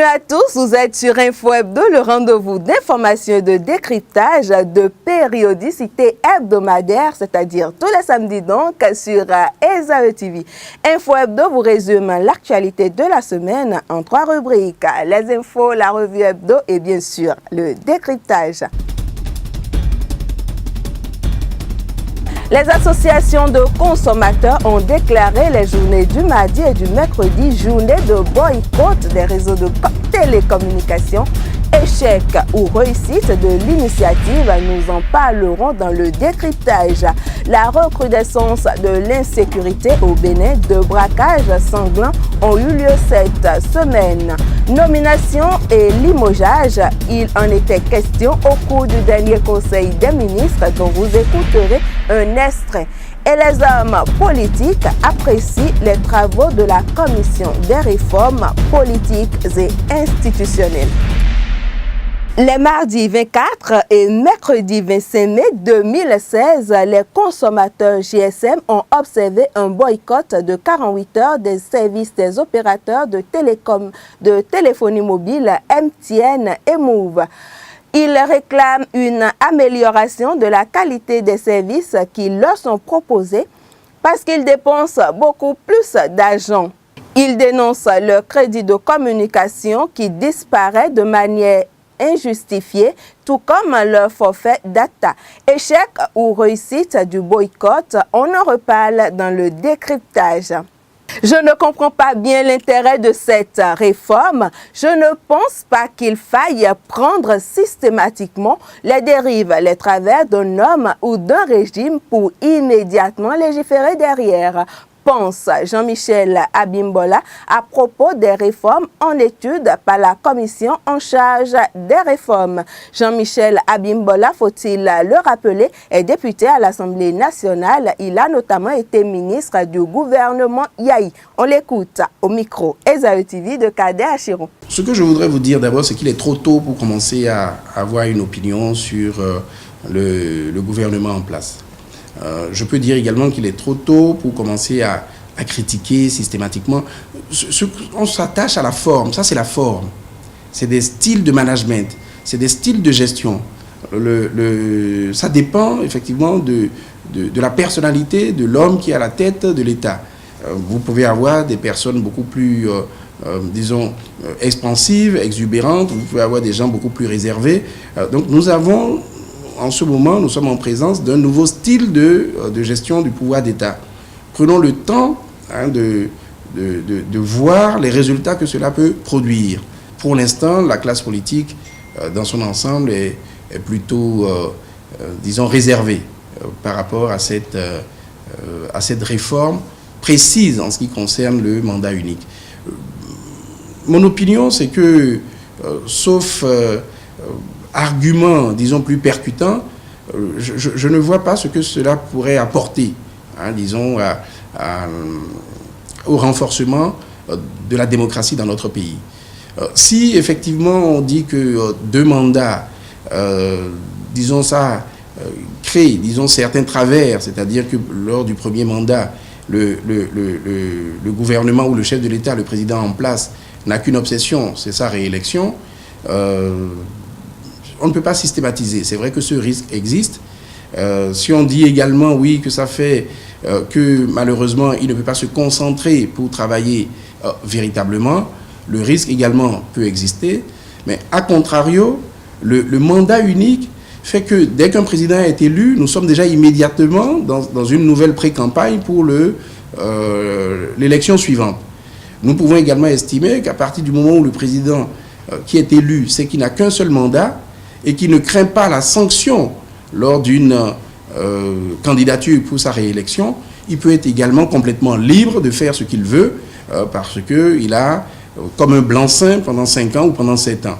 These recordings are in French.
Bienvenue à tous, vous êtes sur Info Hebdo, le rendez-vous d'information et de décryptage de périodicité hebdomadaire, c'est-à-dire tous les samedis donc sur ESAE TV. Info Hebdo vous résume l'actualité de la semaine en 3 rubriques, les infos, la revue hebdo et bien sûr le décryptage. Les associations de consommateurs ont déclaré les journées du mardi et du mercredi journée de boycott des réseaux de télécommunications. Échec ou réussite de l'initiative, nous en parlerons dans le décryptage. La recrudescence de l'insécurité au Bénin, de braquages sanglants ont eu lieu cette semaine. Nomination et limogeage, il en était question au cours du dernier Conseil des ministres dont vous écouterez un extrait. Et les hommes politiques apprécient les travaux de la Commission des réformes politiques et institutionnelles. Les mardis 24 et mercredi 25 mai 2016, les consommateurs GSM ont observé un boycott de 48 heures des services des opérateurs de téléphonie mobile MTN et Move. Ils réclament une amélioration de la qualité des services qui leur sont proposés parce qu'ils dépensent beaucoup plus d'argent. Ils dénoncent le crédit de communication qui disparaît de manière injustifié, tout comme leur forfait data. Échec ou réussite du boycott, on en reparle dans le décryptage. Je ne comprends pas bien l'intérêt de cette réforme. Je ne pense pas qu'il faille prendre systématiquement les dérives, les travers d'un homme ou d'un régime pour immédiatement légiférer derrière. Pense Jean-Michel Abimbola à propos des réformes en étude par la commission en charge des réformes. Jean-Michel Abimbola, faut-il le rappeler, est député à l'Assemblée nationale. Il a notamment été ministre du gouvernement Yahi. On l'écoute au micro ESAE TV de Kader Achiron. Ce que je voudrais vous dire d'abord, c'est qu'il est trop tôt pour commencer à avoir une opinion sur le gouvernement en place. Je peux dire également qu'il est trop tôt pour commencer à critiquer systématiquement. On s'attache à la forme, ça c'est la forme. C'est des styles de management, c'est des styles de gestion. Ça dépend effectivement de la personnalité de l'homme qui est à la tête de l'État. Vous pouvez avoir des personnes beaucoup plus, disons, expansives, exubérantes, vous pouvez avoir des gens beaucoup plus réservés. Donc nous avons... En ce moment, nous sommes en présence d'un nouveau style de gestion du pouvoir d'État. Prenons le temps de voir les résultats que cela peut produire. Pour l'instant, la classe politique, dans son ensemble, est plutôt, disons, réservée par rapport à cette réforme précise en ce qui concerne le mandat unique. Mon opinion, c'est que, sauf... argument, disons, plus percutant, je ne vois pas ce que cela pourrait apporter, disons, au renforcement de la démocratie dans notre pays. Si, effectivement, on dit que 2 mandats, disons ça, créent, disons, certains travers, c'est-à-dire que lors du premier mandat, le gouvernement ou le chef de l'État, le président en place, n'a qu'une obsession, c'est sa réélection, on ne peut pas systématiser. C'est vrai que ce risque existe. Si on dit également, oui, que ça fait que malheureusement, il ne peut pas se concentrer pour travailler véritablement, le risque également peut exister. Mais à contrario, le mandat unique fait que dès qu'un président est élu, nous sommes déjà immédiatement dans une nouvelle pré-campagne pour l'élection suivante. Nous pouvons également estimer qu'à partir du moment où le président qui est élu sait qu'il n'a qu'un seul mandat, et qui ne craint pas la sanction lors d'une candidature pour sa réélection, il peut être également complètement libre de faire ce qu'il veut parce qu'il a comme un blanc-seing pendant 5 ans ou pendant 7 ans.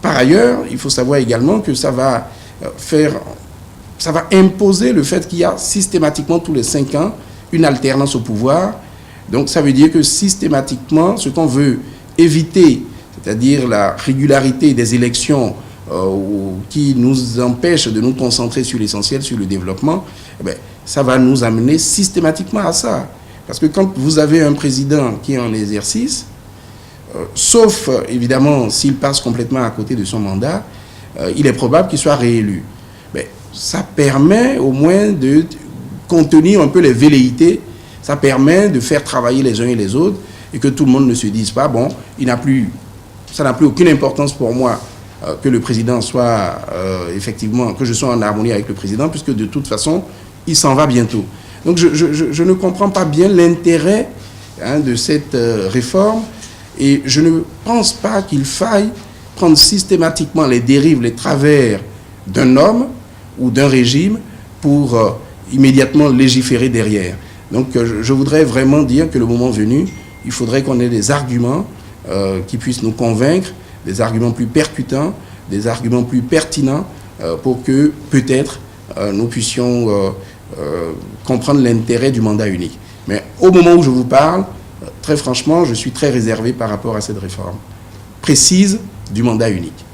Par ailleurs, il faut savoir également que ça va imposer le fait qu'il y a systématiquement tous les 5 ans une alternance au pouvoir. Donc ça veut dire que systématiquement, ce qu'on veut éviter, c'est-à-dire la régularité des élections qui nous empêche de nous concentrer sur l'essentiel, sur le développement, ça va nous amener systématiquement à ça. Parce que quand vous avez un président qui est en exercice, sauf évidemment s'il passe complètement à côté de son mandat, il est probable qu'il soit réélu. Mais ça permet au moins de contenir un peu les velléités, ça permet de faire travailler les uns et les autres et que tout le monde ne se dise pas, bon, ça n'a plus aucune importance pour moi que le président soit effectivement, que je sois en harmonie avec le président, puisque de toute façon, il s'en va bientôt. Donc je ne comprends pas bien l'intérêt de cette réforme et je ne pense pas qu'il faille prendre systématiquement les dérives, les travers d'un homme ou d'un régime pour immédiatement légiférer derrière. Donc je voudrais vraiment dire que le moment venu, il faudrait qu'on ait des arguments qui puissent nous convaincre, des arguments plus percutants, des arguments plus pertinents pour que peut-être nous puissions comprendre l'intérêt du mandat unique. Mais au moment où je vous parle, très franchement, je suis très réservé par rapport à cette réforme précise du mandat unique.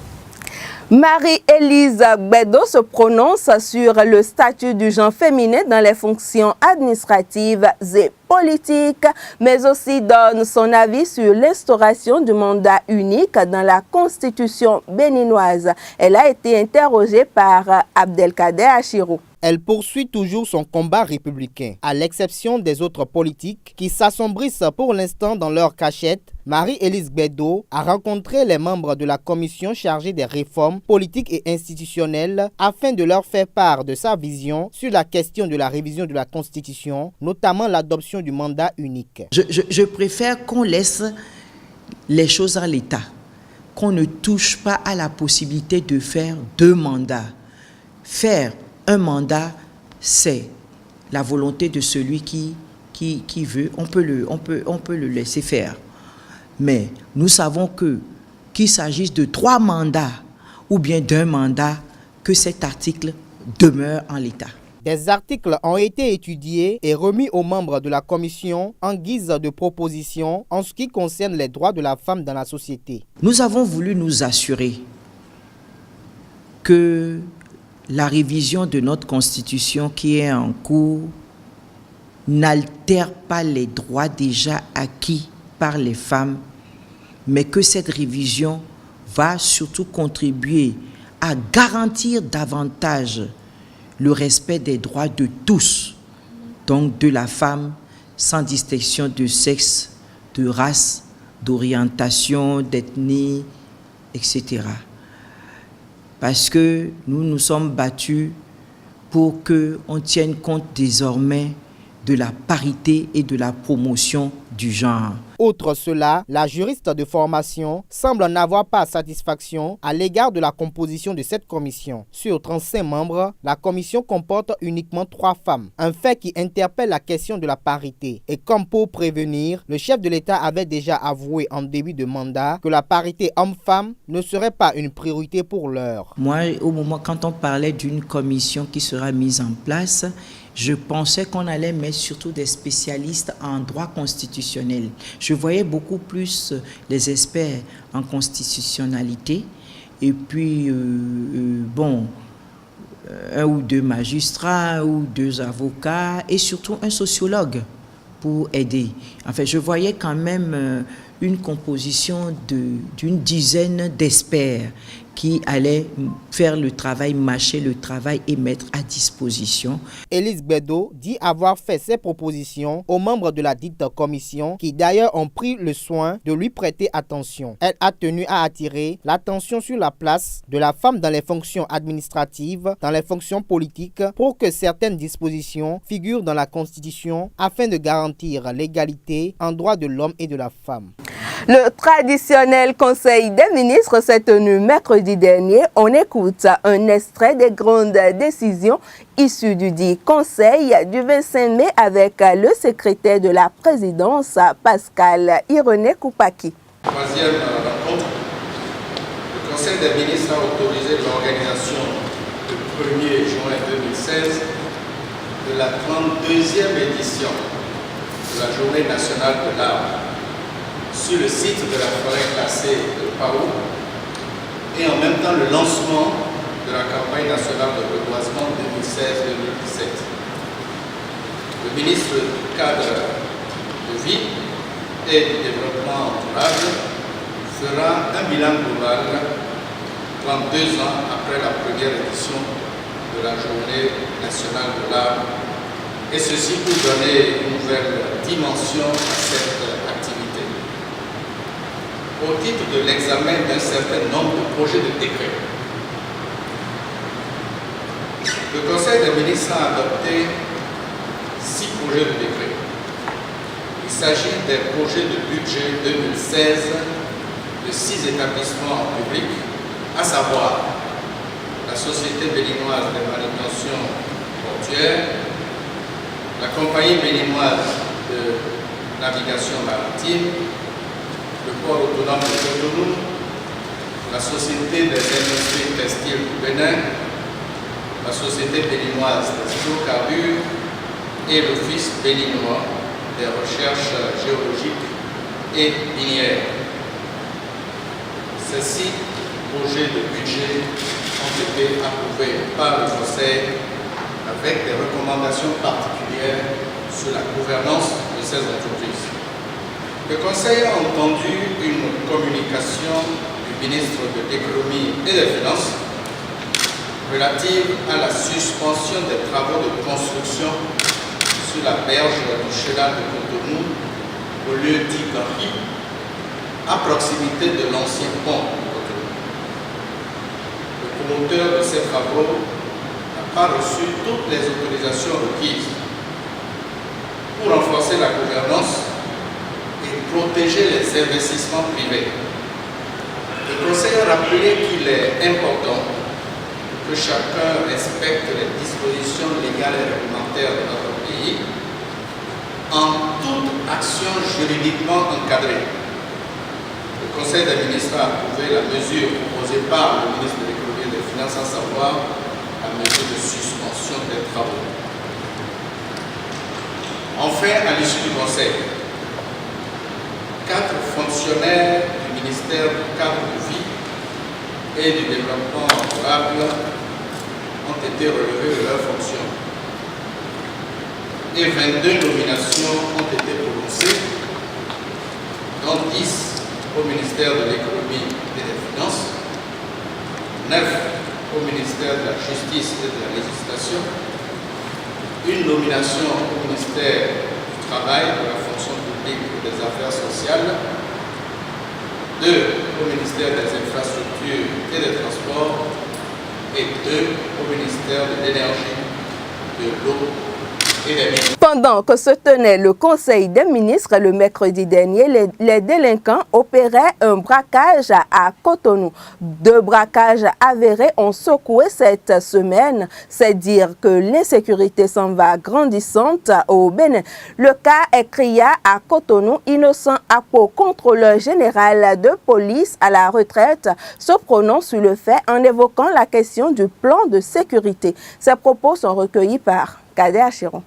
Marie-Élise Gbeddo se prononce sur le statut du genre féminin dans les fonctions administratives et politiques, mais aussi donne son avis sur l'instauration du mandat unique dans la constitution béninoise. Elle a été interrogée par Abdelkader Achiro. Elle poursuit toujours son combat républicain. À l'exception des autres politiques qui s'assombrissent pour l'instant dans leur cachette, Marie-Élise Gbeddo a rencontré les membres de la commission chargée des réformes politiques et institutionnelles afin de leur faire part de sa vision sur la question de la révision de la Constitution, notamment l'adoption du mandat unique. Je préfère qu'on laisse les choses à l'État, qu'on ne touche pas à la possibilité de faire 2 mandats. Faire un mandat, c'est la volonté de celui qui veut. On peut le laisser faire. Mais nous savons qu'il s'agisse de 3 mandats ou bien d'1 mandat, que cet article demeure en l'état. Des articles ont été étudiés et remis aux membres de la commission en guise de proposition en ce qui concerne les droits de la femme dans la société. Nous avons voulu nous assurer que la révision de notre constitution qui est en cours n'altère pas les droits déjà acquis par les femmes, mais que cette révision va surtout contribuer à garantir davantage le respect des droits de tous, donc de la femme, sans distinction de sexe, de race, d'orientation, d'ethnie, etc. Parce que nous nous sommes battus pour qu'on tienne compte désormais de la parité et de la promotion du genre. Outre cela, la juriste de formation semble n'avoir pas satisfaction à l'égard de la composition de cette commission. Sur 35 membres, la commission comporte uniquement 3 femmes, un fait qui interpelle la question de la parité. Et comme pour prévenir, le chef de l'État avait déjà avoué en début de mandat que la parité homme-femme ne serait pas une priorité pour l'heure. Moi, au moment quand on parlait d'une commission qui sera mise en place, je pensais qu'on allait mettre surtout des spécialistes en droit constitutionnel. Je voyais beaucoup plus les experts en constitutionnalité et puis, 1 ou 2 magistrats ou 2 avocats et surtout un sociologue pour aider. En fait, je voyais quand même une composition d'une dizaine d'experts qui allaient faire le travail, mâcher le travail et mettre à disposition. Élise Gbeddo dit avoir fait ses propositions aux membres de la dite commission qui d'ailleurs ont pris le soin de lui prêter attention. Elle a tenu à attirer l'attention sur la place de la femme dans les fonctions administratives, dans les fonctions politiques, pour que certaines dispositions figurent dans la Constitution afin de garantir l'égalité en droit de l'homme et de la femme. Le traditionnel Conseil des ministres s'est tenu mercredi dernier. On écoute un extrait des grandes décisions issues du dit Conseil du 25 mai avec le secrétaire de la présidence, Pascal Irené Koupaki. Troisième rencontre, le Conseil des ministres a autorisé l'organisation le 1er juin 2016 de la 32e édition de la Journée nationale de l'arbre sur le site de la forêt classée de Pao et en même temps le lancement de la campagne nationale de reboisement 2016-2017. Le ministre du cadre de vie et du développement durable fera un bilan global 32 ans après la première édition de la Journée nationale de l'art, et ceci pour donner une nouvelle dimension à cette activité. Au titre de l'examen d'un certain nombre de projets de décret, le Conseil des ministres a adopté 6 projets de décret. Il s'agit des projets de budget 2016 de 6 établissements publics, à savoir la Société béninoise de manutention portuaire, la Compagnie béninoise de navigation maritime, le port autonome de Cotonou, la Société des industries textiles du Bénin, la Société béninoise des hydrocarbures et l'Office béninois des recherches géologiques et minières. Ces 6 projets de budget ont été approuvés par le Conseil avec des recommandations particulières sur la gouvernance de ces entreprises. Le Conseil a entendu une communication du ministre de l'Économie et des Finances relative à la suspension des travaux de construction sur la berge du chenal de Cotonou, au lieu dit Gambie, à proximité de l'ancien pont de Cotonou. Le promoteur de ces travaux n'a pas reçu toutes les autorisations requises pour renforcer la gouvernance et protéger les investissements privés. Le Conseil a rappelé qu'il est important que chacun respecte les dispositions légales et réglementaires de notre pays en toute action juridiquement encadrée. Le Conseil des ministres a approuvé la mesure proposée par le ministre de l'Économie et des Finances, à savoir la mesure de suspension des travaux. Enfin, à l'issue du Conseil, 4 fonctionnaires du ministère du cadre de vie et du développement durable ont été relevés de leurs fonctions et 22 nominations ont été prononcées, dont 10 au ministère de l'Économie et des Finances, 9 au ministère de la Justice et de la Législation, une nomination au ministère du Travail, de la fonction publique et des affaires sociales, 2 au ministère des Infrastructures et des Transports et 2 au ministère de l'Énergie, de l'Eau et des Mines. Pendant que se tenait le Conseil des ministres le mercredi dernier, les délinquants opéraient un braquage à Cotonou. 2 braquages avérés ont secoué cette semaine. C'est dire que l'insécurité s'en va grandissante au Bénin. Le cas est crié à Cotonou. Innocent Apo, contrôleur général de police à la retraite, se prononce sur le fait en évoquant la question du plan de sécurité. Ces propos sont recueillis par Kader Achiron.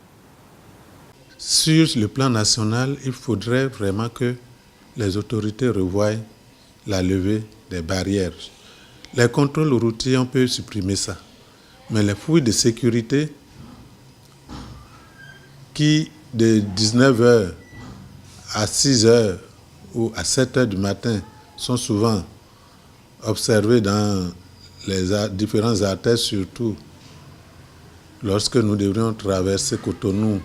Sur le plan national, il faudrait vraiment que les autorités revoient la levée des barrières. Les contrôles routiers, on peut supprimer ça. Mais les fouilles de sécurité qui, de 19h à 6h ou à 7h du matin, sont souvent observées dans les différents artères, surtout lorsque nous devrions traverser Cotonou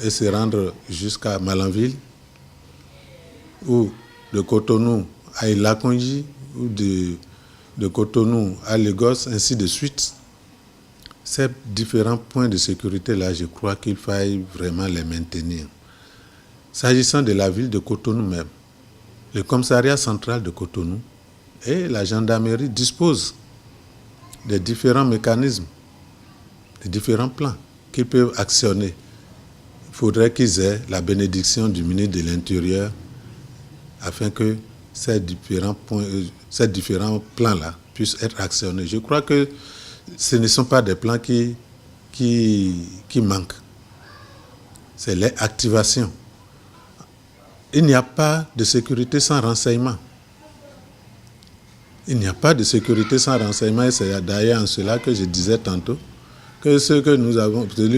et se rendre jusqu'à Malanville, ou de Cotonou à Ilakonji, ou de Cotonou à Lagos, ainsi de suite. Ces différents points de sécurité-là, je crois qu'il faille vraiment les maintenir. S'agissant de la ville de Cotonou même, le commissariat central de Cotonou et la gendarmerie disposent des différents mécanismes, des différents plans qu'ils peuvent actionner. Il faudrait qu'ils aient la bénédiction du ministre de l'Intérieur afin que ces différents plans-là puissent être actionnés. Je crois que ce ne sont pas des plans qui manquent. C'est l'activation. Il n'y a pas de sécurité sans renseignement. Il n'y a pas de sécurité sans renseignement, et c'est d'ailleurs en cela que je disais tantôt que celui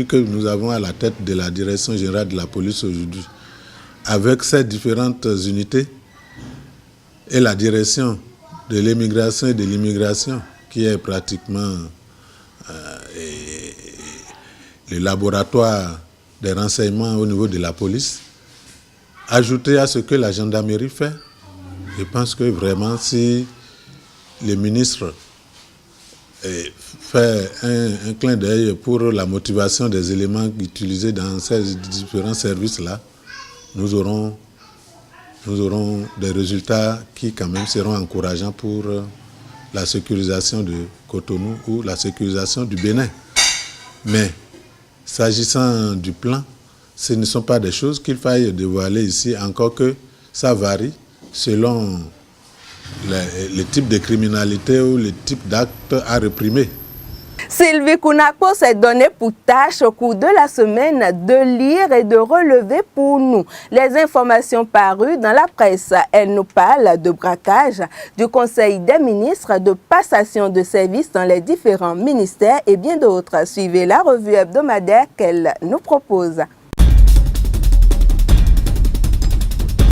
que nous avons à la tête de la direction générale de la police aujourd'hui, avec ces différentes unités, et la direction de l'immigration et de l'immigration, qui est pratiquement le laboratoire des renseignements au niveau de la police, ajouté à ce que la gendarmerie fait, je pense que vraiment si le ministre fait un clin d'œil pour la motivation des éléments utilisés dans ces différents services-là, nous aurons des résultats qui quand même seront encourageants pour la sécurisation de Cotonou ou la sécurisation du Bénin. Mais s'agissant du plan, ce ne sont pas des choses qu'il faille dévoiler ici, encore que ça varie selon le type de criminalité ou le type d'acte à réprimer. Sylvie Kounako s'est donné pour tâche au cours de la semaine de lire et de relever pour nous les informations parues dans la presse. Elle nous parle de braquage, du Conseil des ministres, de passation de services dans les différents ministères et bien d'autres. Suivez la revue hebdomadaire qu'elle nous propose.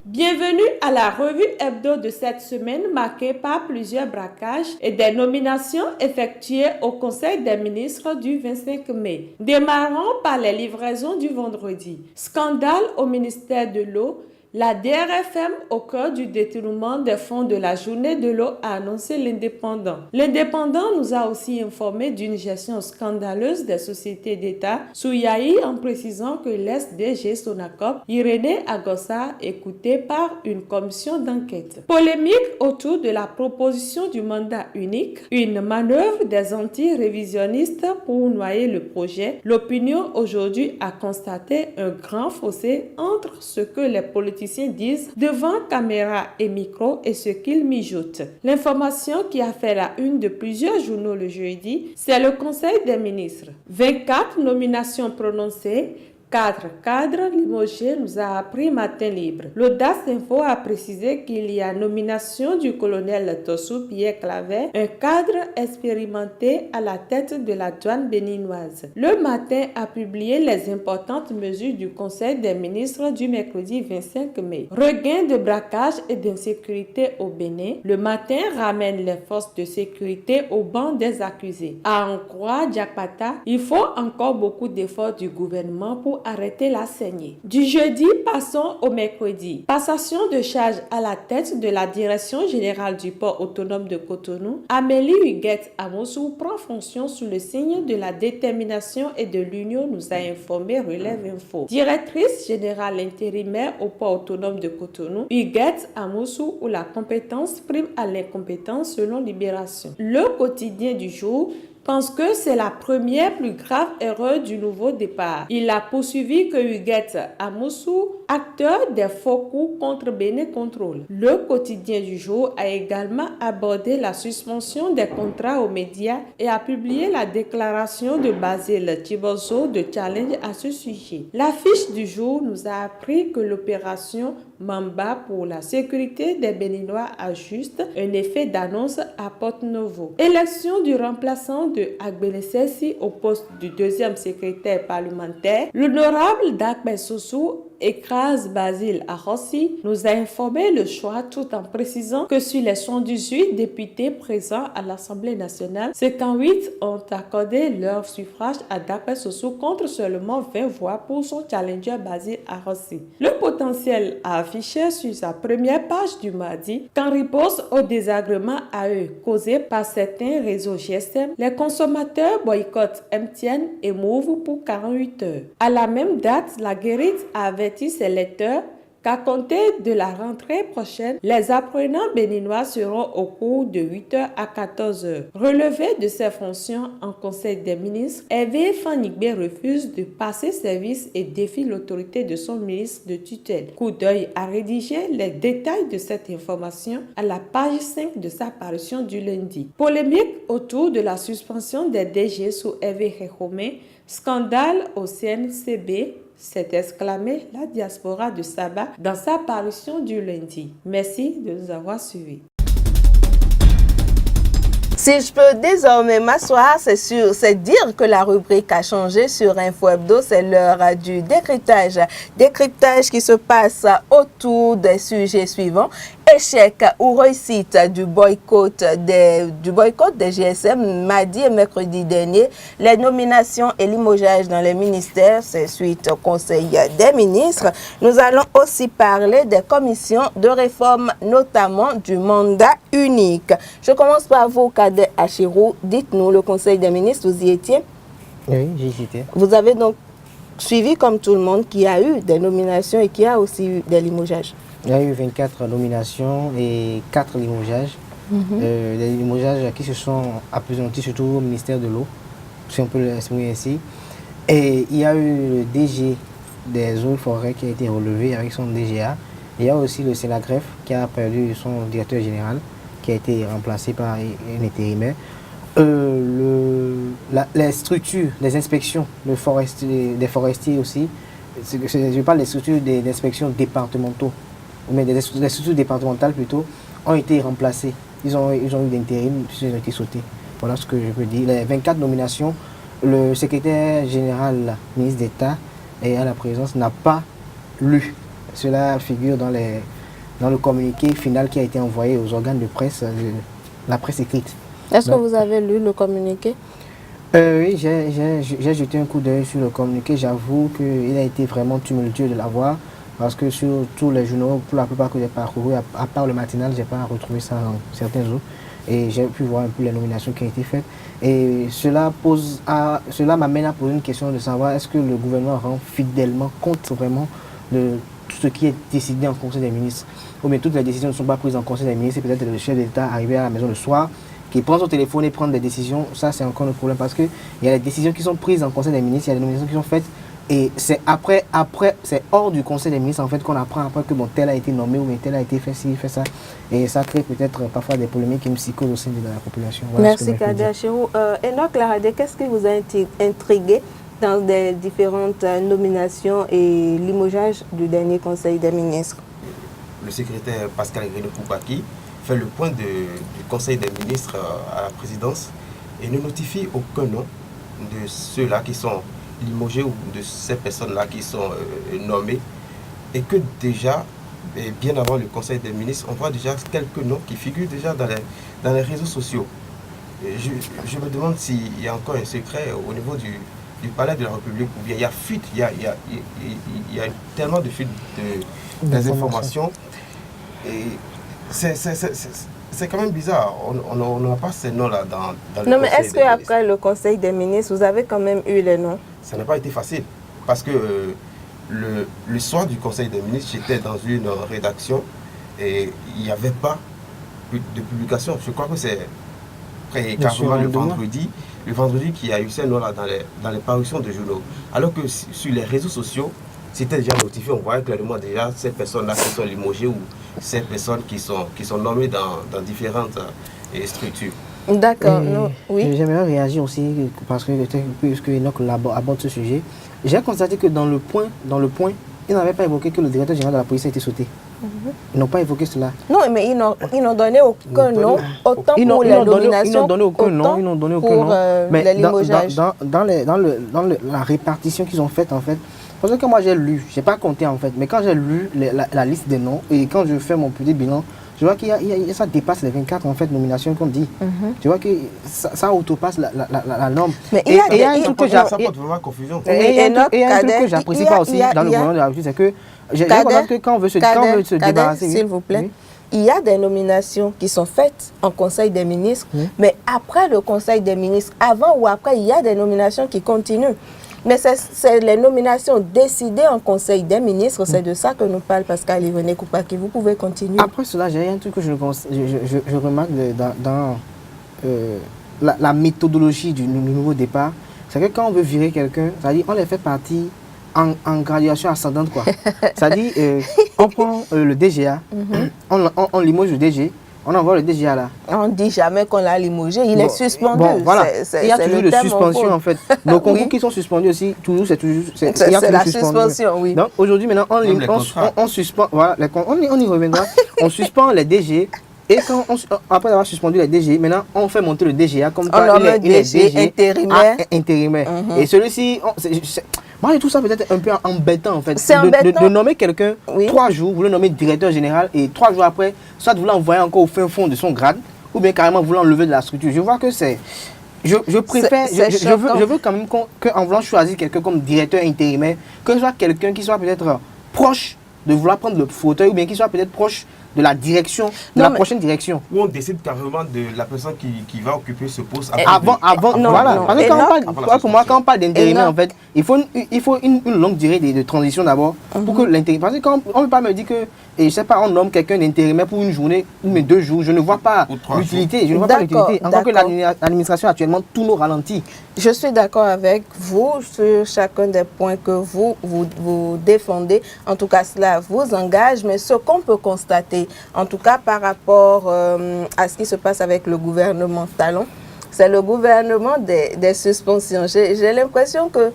Bienvenue à la revue hebdo de cette semaine marquée par plusieurs braquages et des nominations effectuées au Conseil des ministres du 25 mai. Démarrons par les livraisons du vendredi. Scandale au ministère de l'eau. La DRFM, au cœur du détournement des fonds de la journée de l'eau, a annoncé l'Indépendant. L'Indépendant nous a aussi informé d'une gestion scandaleuse des sociétés d'État sous Yahi, en précisant que l'ex-DG Sonacop, Irénée Agossa, écoutée par une commission d'enquête. Polémique autour de la proposition du mandat unique, une manœuvre des anti-révisionnistes pour noyer le projet. L'opinion aujourd'hui a constaté un grand fossé entre ce que les politiciens disent devant caméra et micro et ce qu'ils mijotent. L'information qui a fait la une de plusieurs journaux le jeudi, c'est le Conseil des ministres. 24 nominations prononcées, 4 cadres limogés, nous a appris Matin Libre. L'Audace Info a précisé qu'il y a nomination du colonel Tossou Pierre Claver, un cadre expérimenté à la tête de la douane béninoise. Le Matin a publié les importantes mesures du Conseil des ministres du mercredi 25 mai. Regain de braquage et d'insécurité au Bénin. Le Matin ramène les forces de sécurité au banc des accusés. À en croire Diakpata, il faut encore beaucoup d'efforts du gouvernement pour arrêter la saignée. Du jeudi, passons au mercredi. Passation de charge à la tête de la direction générale du port autonome de Cotonou. Amélie Huguette Amosou prend fonction sous le signe de la détermination et de l'union, nous a informé Relève Info. Directrice générale intérimaire au port autonome de Cotonou, Huguette Amosou, où la compétence prime à l'incompétence selon Libération. Le quotidien du jour pense que c'est la première plus grave erreur du nouveau départ. Il a poursuivi que Huguette Amosou, acteur des faux coups contre Bénin Contrôle. Le quotidien du jour a également abordé la suspension des contrats aux médias et a publié la déclaration de Basile Tiboso de Challenge à ce sujet. L'affiche du jour nous a appris que l'opération Mamba pour la sécurité des Béninois a juste un effet d'annonce à Porto-Novo. Élection du remplaçant de Agbele Sessi au poste du deuxième secrétaire parlementaire. L'honorable Dakbe Sossou écrase Basile Arossi, nous a informé le choix tout en précisant que sur les 118 députés présents à l'Assemblée nationale, 58 ont accordé leur suffrage à Dakbe Sossou contre seulement 20 voix pour son challenger Basile Arossi. Le potentiel a affiché sur sa première page du mardi qu'en riposte au désagrément à eux causé par certains réseaux GSM, les consommateurs boycottent MTN et Move pour 48 heures. À la même date, la guérite avait ses lecteurs qu'à compter de la rentrée prochaine, les apprenants béninois seront au cours de 8h à 14h. Relevé de ses fonctions en Conseil des ministres, Hervé Fanigbe refuse de passer service et défie l'autorité de son ministre de tutelle. Coup d'œil à rédiger les détails de cette information à la page 5 de sa parution du lundi. Polémique autour de la suspension des DG sous Hervé Réhomé, scandale au CNCB, s'est exclamé la diaspora de Saba dans sa parution du lundi. Merci de nous avoir suivis. Si je peux désormais m'asseoir, c'est dire que la rubrique a changé sur Info Hebdo. C'est l'heure du décryptage. Décryptage qui se passe autour des sujets suivants. échec ou réussite du boycott des GSM mardi et mercredi dernier, les nominations et limogeages dans les ministères, c'est suite au Conseil des ministres. Nous allons aussi parler des commissions de réforme, notamment du mandat unique. Je commence par vous, Cadet Achirou. Dites-nous, le Conseil des ministres, vous y étiez? Oui, j'y étais. Vous avez donc suivi, comme tout le monde, qu'il y a eu des nominations et qu'il y a aussi eu des limogeages. Il y a eu 24 nominations et 4 limogeages. Des limogeages qui se sont appesantis surtout au ministère de l'eau, si on peut l'exprimer ainsi. Et il y a eu le DG des eaux et forêts qui a été relevé avec son DGA. Il y a aussi le Sénagref qui a perdu son directeur général, qui a été remplacé par un intérimaire. Les structures, les inspections des forestiers aussi, je parle des structures d'inspection départementaux, mais des structures départementales plutôt, ont été remplacées. Ils ont eu d'intérim, puis ils ont été sautés. Voilà ce que je peux dire. Les 24 nominations, le secrétaire général, ministre d'État, et à la présidence n'a pas lu. Cela figure dans le communiqué final qui a été envoyé aux organes de presse, la presse écrite. Est-ce que vous avez lu le communiqué? Oui, j'ai jeté un coup d'œil sur le communiqué. J'avoue qu'il a été vraiment tumultueux de l'avoir parce que sur tous les journaux, pour la plupart que j'ai parcouru, à part le matinal, je n'ai pas retrouvé ça dans certains autres. Et j'ai pu voir un peu les nominations qui ont été faites. Et cela m'amène à poser une question de savoir est-ce que le gouvernement rend fidèlement compte vraiment de tout ce qui est décidé en Conseil des ministres. Ou bien toutes les décisions ne sont pas prises en Conseil des ministres, c'est peut-être le chef d'État arrivé à la maison le soir, qui prend son téléphone et prend des décisions. Ça, c'est encore un problème parce qu'il y a des décisions qui sont prises en Conseil des ministres, il y a des nominations qui sont faites. Et c'est après, c'est hors du Conseil des ministres en fait qu'on apprend après que bon, tel a été nommé ou bien tel a été fait ci, fait ça. Et ça crée peut-être parfois des polémiques et une psychose au sein de la population. Voilà. Merci Cadet Achirou. Enoch Laradé, qu'est-ce qui vous a intrigué dans les différentes nominations et limogeages du dernier Conseil des ministres? Le secrétaire Pascal René-Koupaki fait le point du Conseil des ministres à la présidence et ne notifie aucun nom de ceux-là qui sont limogés ou de ces personnes-là qui sont nommées. Et que déjà, bien avant le Conseil des ministres, on voit déjà quelques noms qui figurent déjà dans les réseaux sociaux. Et je me demande s'il y a encore un secret au niveau du palais de la République, où il y a fuite, il y a tellement de fuite des informations. Et c'est quand même bizarre, on n'a pas ces noms-là dans le Conseil des ministres. Non, mais est-ce qu'après le Conseil des ministres, vous avez quand même eu les noms? Ça n'a pas été facile, parce que le soir du Conseil des ministres, j'étais dans une rédaction et il n'y avait pas de publication. Je crois que c'est carrément le vendredi qu'il y a eu ces noms-là dans les parutions de journaux. Alors que sur les réseaux sociaux, c'était déjà notifié, on voyait clairement déjà ces personnes-là qui sont limogées ou ces personnes qui sont nommées dans différentes structures. D'accord, oui. J'aimerais réagir aussi, parce que puisque Enoch aborde ce sujet, j'ai constaté que dans le point, ils n'avaient pas évoqué que le directeur général de la police a été sauté. Ils n'ont pas évoqué cela. Non, mais ils n'ont donné aucun nom, autant pour les nominations, ils n'ont donné aucun nom, mais les limogeages. Dans la répartition qu'ils ont faite en fait, parce que moi j'ai lu, je n'ai pas compté en fait, mais quand j'ai lu la liste des noms et quand je fais mon petit bilan, je vois qu'il ça dépasse les 24 en fait, nominations qu'on dit. Tu vois que ça autopasse la norme. Mais il y a un truc que confusion. Et il y a un truc que j'apprécie pas aussi dans le gouvernement de la justice, c'est que j'ai compris que quand on veut se débarrasser... S'il vous plaît, il y a des nominations qui sont faites en Conseil des ministres, mais après le Conseil des ministres, avant ou après, il y a des nominations qui continuent. Mais c'est les nominations décidées en Conseil des ministres, c'est de ça que nous parle Pascal René-Koupaki. Vous pouvez continuer. Après cela, j'ai un truc que je remarque dans la méthodologie du nouveau départ, c'est que quand on veut virer quelqu'un, c'est-à-dire on les fait partir en graduation ascendante, quoi. C'est-à-dire on prend le DGA, on limoge le DG, on envoie le DGA là. On ne dit jamais qu'on l'a limogé, il est suspendu. Bon, voilà. Il y a toujours de suspension en fait. Nos concours qui sont suspendus aussi, c'est la suspension, oui. Donc aujourd'hui, maintenant, on suspend, voilà, on y reviendra, on suspend les DG. Et après avoir suspendu les DG, maintenant on fait monter le DGA comme quoi il est DG intérimaire. Et celui-ci, Moi, je trouve ça peut-être un peu embêtant, en fait. C'est embêtant. De nommer quelqu'un Oui. 3 jours, vous le nommez directeur général, et 3 jours après, soit vous l'envoyez encore au fin fond de son grade, ou bien carrément vous l'enlevez de la structure. Je vois que c'est... Je préfère... Je veux quand même qu'en voulant choisir quelqu'un comme directeur intérimaire, que ce soit quelqu'un qui soit peut-être proche de vouloir prendre le fauteuil, ou bien qui soit peut-être proche de la direction, de la prochaine direction. Où on décide carrément de la personne qui va occuper ce poste avant, non, voilà. non. Parce que pour moi, quand on parle d'intérimaire, non. en fait, il faut une longue durée de transition d'abord pour que l'intérimaire. Parce que quand on ne peut pas me dire que, et je sais pas, on nomme quelqu'un d'intérimaire pour une journée ou mais 2 jours, je ne vois pas l'utilité. Je ne vois pas l'utilité. Encore que l'administration actuellement, tout nous ralentit. Je suis d'accord avec vous sur chacun des points que vous défendez. En tout cas, cela vous engage. Mais ce qu'on peut constater, en tout cas par rapport à ce qui se passe avec le gouvernement Talon, c'est le gouvernement des suspensions. J'ai l'impression que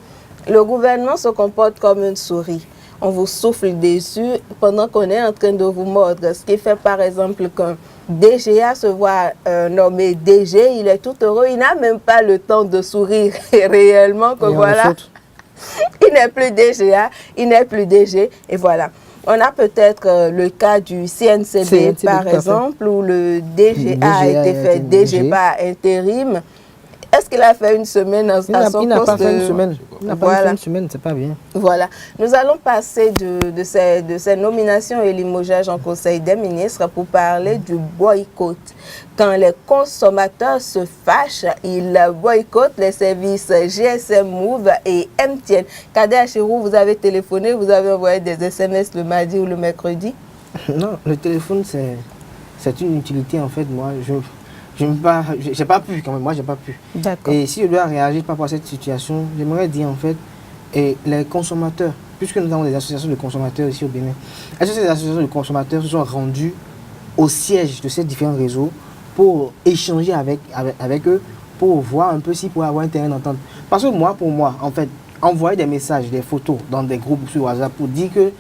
le gouvernement se comporte comme une souris. On vous souffle dessus pendant qu'on est en train de vous mordre. Ce qui fait par exemple qu'un DGA se voit nommé DG, il est tout heureux, il n'a même pas le temps de sourire réellement que voilà, il n'est plus DGA, il n'est plus DG et voilà. On a peut-être le cas du CNCB par exemple où le DGA a été fait DG par intérim. Est-ce qu'il a fait une semaine à son poste? Il n'a pas fait une semaine. Il n'a pas fait une semaine, c'est pas bien. Voilà. Nous allons passer de ces nominations et limogeages en Conseil des ministres pour parler du boycott. Quand les consommateurs se fâchent, ils boycottent les services GSM Move et MTN. Kadé Achirou, vous avez téléphoné, vous avez envoyé des SMS le mardi ou le mercredi? Non, le téléphone, c'est une utilité en fait. Moi, j'ai pas pu quand même, moi j'ai pas pu. Et si je dois réagir par rapport à cette situation, j'aimerais dire en fait, les consommateurs, puisque nous avons des associations de consommateurs ici au Bénin, est-ce que ces associations de consommateurs se sont rendues au siège de ces différents réseaux pour échanger avec eux, pour voir un peu s'ils pourraient avoir un terrain d'entente? Parce que pour moi, en fait, envoyer des messages, des photos dans des groupes sur WhatsApp pour dire que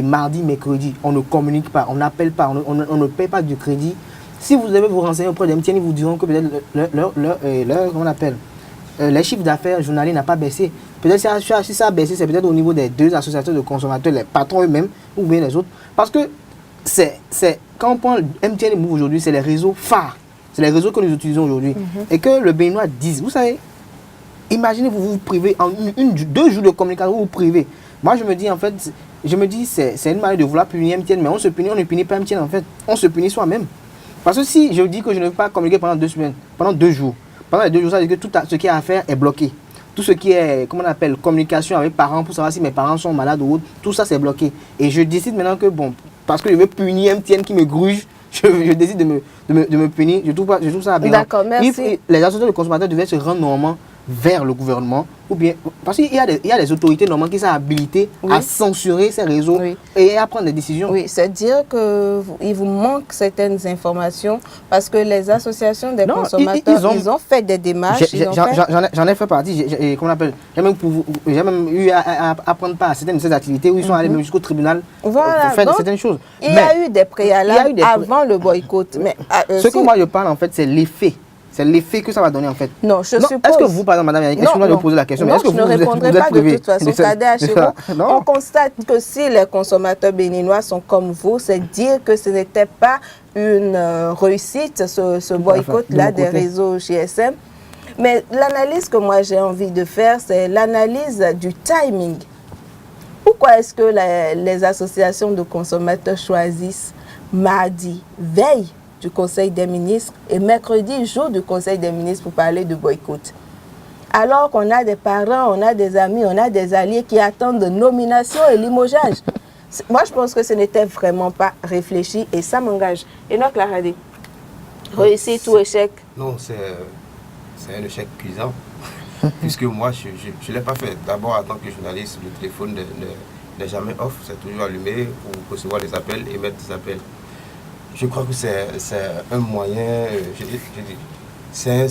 mardi, mercredi, on ne communique pas, on n'appelle pas, on ne paie pas du crédit. Si vous devez vous renseigner auprès d'MTN, ils vous diront que peut-être comment on appelle, les chiffres d'affaires journaliers n'a pas baissé. Peut-être si ça a baissé, c'est peut-être au niveau des 2 associations de consommateurs, les patrons eux-mêmes ou bien les autres. Parce que quand on prend MTN et Move aujourd'hui, c'est les réseaux phares. C'est les réseaux que nous utilisons aujourd'hui. Et que le Béninois dise, vous savez, imaginez vous privez en 2 jours de communication, vous vous privez. Moi je me dis en fait, c'est une manière de vouloir punir MTN, mais on ne punit pas MTN en fait, on se punit soi-même. Parce que si je dis que je ne veux pas communiquer pendant 2 semaines, pendant 2 jours, pendant les 2 jours, ça veut dire que tout ce qui est à faire est bloqué. Tout ce qui est, comment on appelle, communication avec parents pour savoir si mes parents sont malades ou autre, tout ça c'est bloqué. Et je décide maintenant que, bon, parce que je veux punir MTN qui me gruge, je décide de me punir. Je trouve ça aberrant. D'accord, merci. Les associations de consommateurs devaient se rendre normalement vers le gouvernement, ou bien, parce qu'il y a des autorités normalement qui sont habilitées à censurer ces réseaux et à prendre des décisions. Oui, c'est dire qu'il vous manque certaines informations parce que les associations des consommateurs, ils ont fait des démarches. J'en ai fait partie, comment on appelle, j'ai même eu à prendre part à certaines de ces activités où ils sont allés même jusqu'au tribunal pour faire certaines choses. Il y a eu des préalables avant le boycott. Mais, ce que moi je parle en fait, c'est l'effet. C'est l'effet que ça va donner en fait. Non, je suppose. Est-ce que vous, par exemple, madame Yannick, excusez-moi de vous poser la question, mais est-ce que je ne répondrai pas de toute façon. Kadé Achirou, on constate que si les consommateurs béninois sont comme vous, c'est dire que ce n'était pas une réussite, ce boycott-là des réseaux GSM. Mais l'analyse que moi j'ai envie de faire, c'est l'analyse du timing. Pourquoi est-ce que les associations de consommateurs choisissent mardi, veille du Conseil des ministres et mercredi, jour du Conseil des ministres pour parler de boycott? Alors qu'on a des parents, on a des amis, on a des alliés qui attendent de nomination et limogeage. Moi, je pense que ce n'était vraiment pas réfléchi et ça m'engage. Et donc, Claradé, réussite ou échec? Non, c'est un échec cuisant. Puisque moi, je ne l'ai pas fait. D'abord, en tant que journaliste, le téléphone n'est jamais off, c'est toujours allumé pour recevoir des appels et mettre des appels. Je crois que c'est un moyen, c'est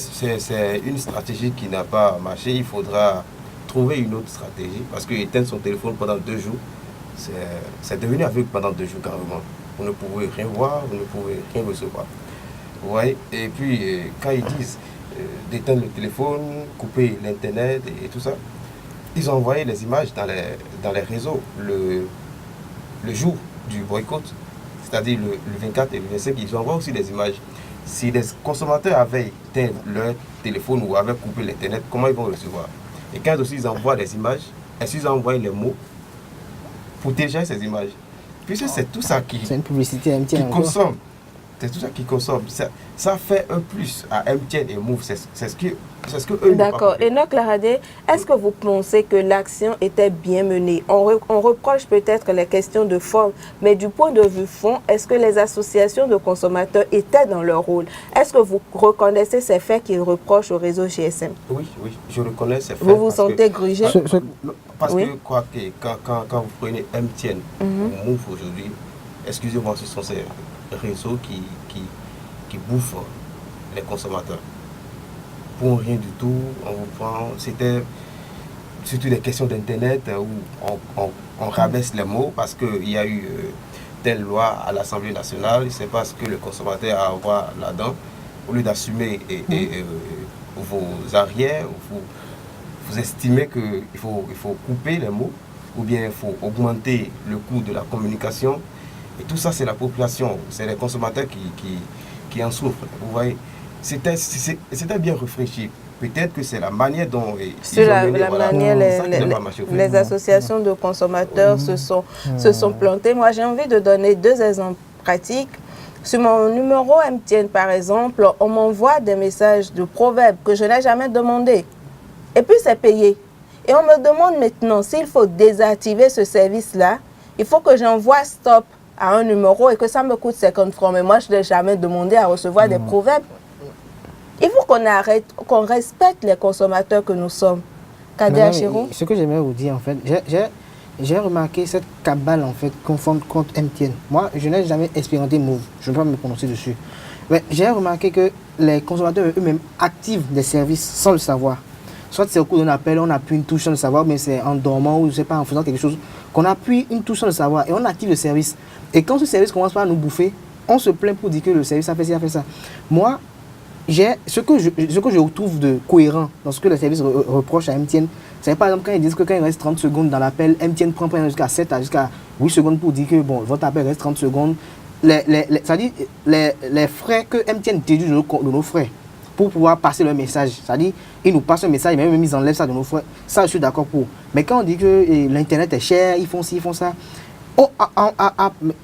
une stratégie qui n'a pas marché. Il faudra trouver une autre stratégie parce que éteindre son téléphone pendant 2 jours, c'est devenu aveugle pendant 2 jours carrément. Vous ne pouvez rien voir, vous ne pouvez rien recevoir. Ouais. Et puis, quand ils disent d'éteindre le téléphone, couper l'internet et tout ça, ils ont envoyé les images dans les réseaux le jour du boycott, c'est-à-dire le 24 et le 25, ils ont envoyé aussi des images. Si les consommateurs avaient éteint leur téléphone ou avaient coupé l'Internet, comment ils vont recevoir? Et quand aussi ils envoient des images, est-ce qu'ils envoient les mots pour télécharger ces images? Puisque c'est tout ça qui, C'est une publicité MTN. qui consomme. C'est tout ça qui consomme. Ça fait un plus à MTN et Move. C'est ce que eux. D'accord. Enoch Laradé, est-ce que vous pensez que l'action était bien menée? On reproche peut-être les questions de forme, mais du point de vue fond, est-ce que les associations de consommateurs étaient dans leur rôle? Est-ce que vous reconnaissez ces faits qu'ils reprochent au réseau GSM? Oui, je reconnais ces faits. Vous vous sentez grugé? Parce oui. que quand vous prenez MTN ou Move aujourd'hui, excusez-moi, ce sont ces réseaux qui bouffent les consommateurs. Pour rien du tout, on vous prend. C'était surtout des questions d'Internet où on rabaisse les mots parce qu'il y a eu telle loi à l'Assemblée nationale, c'est parce que le consommateur a à avoir là-dedans. Au lieu d'assumer vos arrières, vous estimez qu'il faut couper les mots ou bien il faut augmenter le coût de la communication. Et tout ça, c'est la population, c'est les consommateurs qui en souffrent. Vous voyez, c'était bien réfléchi. Peut-être que c'est la manière dont sur la manière, les associations de consommateurs se sont plantées. Moi, j'ai envie de donner 2 exemples pratiques. Sur mon numéro MTN, par exemple, on m'envoie des messages de proverbes que je n'ai jamais demandé. Et puis, c'est payé. Et on me demande maintenant s'il faut désactiver ce service-là. Il faut que j'envoie stop à un numéro et que ça me coûte 50 francs. Mais moi, je n'ai jamais demandé à recevoir des proverbes. Il faut qu'on arrête, qu'on respecte les consommateurs que nous sommes. Kadia Chirou. Ce que j'aimerais vous dire, en fait, j'ai remarqué cette cabale, en fait, contre MTN. Moi, je n'ai jamais expérimenté Move. Je ne vais pas me prononcer dessus. Mais j'ai remarqué que les consommateurs eux-mêmes activent des services sans le savoir. Soit c'est au cours d'un appel, on appuie une touche sans le savoir, mais c'est en dormant ou je sais pas, en faisant quelque chose, qu'on appuie une touche sans le savoir et on active le service. Et quand ce service commence par nous bouffer, on se plaint pour dire que le service a fait ci, a fait ça. Moi, ce que je trouve de cohérent dans ce que le service reproche à MTN, c'est par exemple quand ils disent que quand il reste 30 secondes dans l'appel, MTN prend jusqu'à 7 à jusqu'à 8 secondes pour dire que bon, votre appel reste 30 secondes. C'est-à-dire les frais que MTN déduit de nos frais pour pouvoir passer leur message. C'est-à-dire, ils nous passent un message, même ils enlèvent ça de nos frais. Ça, je suis d'accord pour. Mais quand on dit que l'Internet est cher, ils font ci, ils font ça.